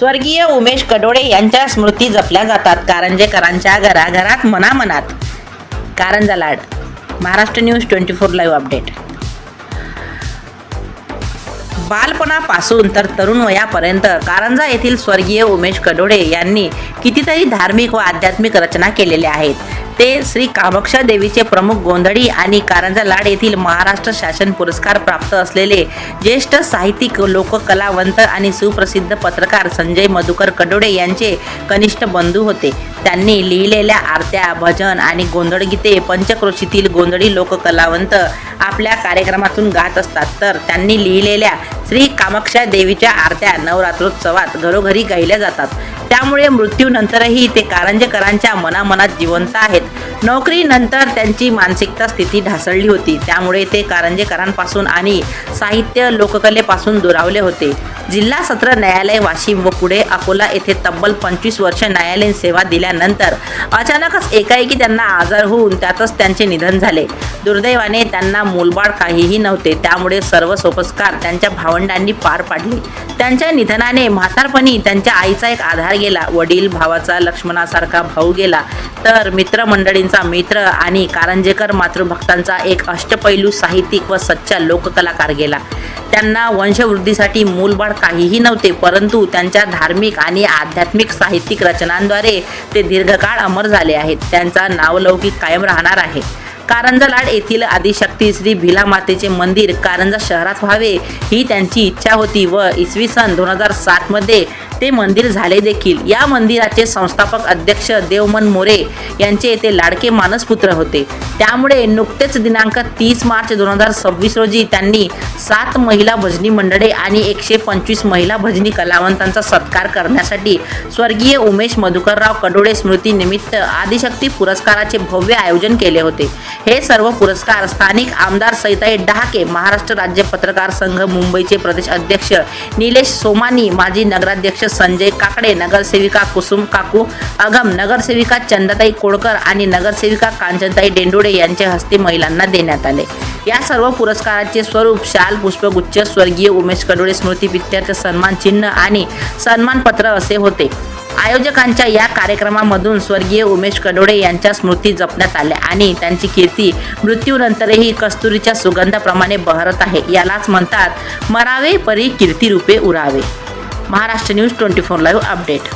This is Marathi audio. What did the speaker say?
स्वर्गीय उमेश कडोळे यांच्या स्मृती जपल्या जातात. कारंजेकरांच्या घराघरात मनामनात Karanja Lad. Maharashtra news 24 live update. बालपणापासून तर तरुण वयापर्यंत कारंजा येथील स्वर्गीय उमेश कडोळे यांनी कितीतरी धार्मिक व आध्यात्मिक रचना केलेल्या आहेत. ते श्री कामाक्षा देवीचे प्रमुख गोंधळी आणि कारंजा लाड येथील महाराष्ट्र शासन पुरस्कार प्राप्त असलेले ज्येष्ठ साहित्यिक, लोककलावंत आणि सुप्रसिद्ध पत्रकार संजय मधुकर कडोळे यांचे कनिष्ठ बंधू होते. त्यांनी लिहिलेल्या आरत्या, भजन आणि गोंधळ गीते पंचक्रोशीतील गोंधळी लोककलावंत आपल्या कार्यक्रमातून गात असतात. तर त्यांनी लिहिलेल्या श्री कामाक्षा देवीच्या आरत्या नवरात्रोत्सवात घरोघरी गायल्या जातात. त्यामुळे मृत्यूनंतरही ते कारंजेकरांच्या मनामनात जिवंत आहेत. नोकरीनंतर त्यांची मानसिकता स्थिती ढासळली होती. त्यामुळे ते कारंजेकरांपासून आणि साहित्य लोककलेपासून दुरावले होते. जिल्हा सत्र न्यायालय वाशिम व पुढे अकोला येथे तब्बल 25 वर्ष न्यायालयीन सेवा दिल्यानंतर अचानकच एकाएकी त्यांना आजार होऊन त्यातच त्यांचे निधन झाले. दुर्दैवाने त्यांना मूलबाळ काहीही नव्हते. त्यामुळे सर्व सोपस्कार त्यांच्या भावंडांनी पार पाडले. त्यांच्या निधनाने म्हातारपणी त्यांच्या आईचा एक आधार गेला. वडील भावाचा लक्ष्मणासारखा भाऊ गेला, तर मित्रमंडळींचा मित्र आणि कारंजेकर मातृभक्तांचा एक अष्टपैलू साहित्यिक व सच्चा लोककलाकार गेला. त्यांना वंशवृद्धीसाठी मूलबाळ काहीही नव्हते, परंतु त्यांच्या धार्मिक आणि आध्यात्मिक साहित्यिक रचनांद्वारे ते दीर्घकाळ अमर झाले आहेत. त्यांचा नावलौकिक कायम राहणार आहे. कारंजा लाड येथील आदिशक्ती श्री भिला मातेचे मंदिर कारंजा शहरात व्हावे ही त्यांची इच्छा होती व इसवी सन 2007 मध्ये ते मंदिर झाले देखील. या मंदिराचे संस्थापक अध्यक्ष देवमन मोरे यांचे ते लाडके मानसपुत्र होते. त्यामुळे नुकतेच दिनांक 30 मार्च 2026 रोजी त्यांनी 7 महिला भजनी मंडळे आणि 125 महिला भजनी कलावंतांचा सत्कार करण्यासाठी स्वर्गीय उमेश मधुकरराव कडोळे स्मृती निमित्त आदिशक्ती पुरस्काराचे भव्य आयोजन केले होते. हे सर्व पुरस्कार स्थानिक आमदार सईताई डहाके, महाराष्ट्र राज्य पत्रकार संघ मुंबईचे प्रदेश अध्यक्ष निलेश सोमानी, माजी नगराध्यक्ष संजय काकडे, नगरसेविका कुसुम काकू अगम, नगरसेविका चंदाताई कोळकर आणि नगरसेविका कांचनताई डेंडोडे यांच्या हस्ते महिलांना देण्यात आले. या सर्व पुरस्काराचे स्वरूप शाल, पुष्पगुच्छ, स्वर्गीय उमेश कडोळे स्मृती प्रीत्यर्थ सन्मान चिन्ह आणि सन्मानपत्र असे होते. आयोजकांच्या या कार्यक्रमामधून स्वर्गीय उमेश कडोळे यांच्या स्मृती जपण्यात आल्या आणि त्यांची कीर्ती मृत्यूनंतरही कस्तुरीच्या सुगंधाप्रमाणे बहरत आहे. यालाच म्हणतात मरावे परी कीर्ती रूपे उरावे. Maharashtra news 24 live update.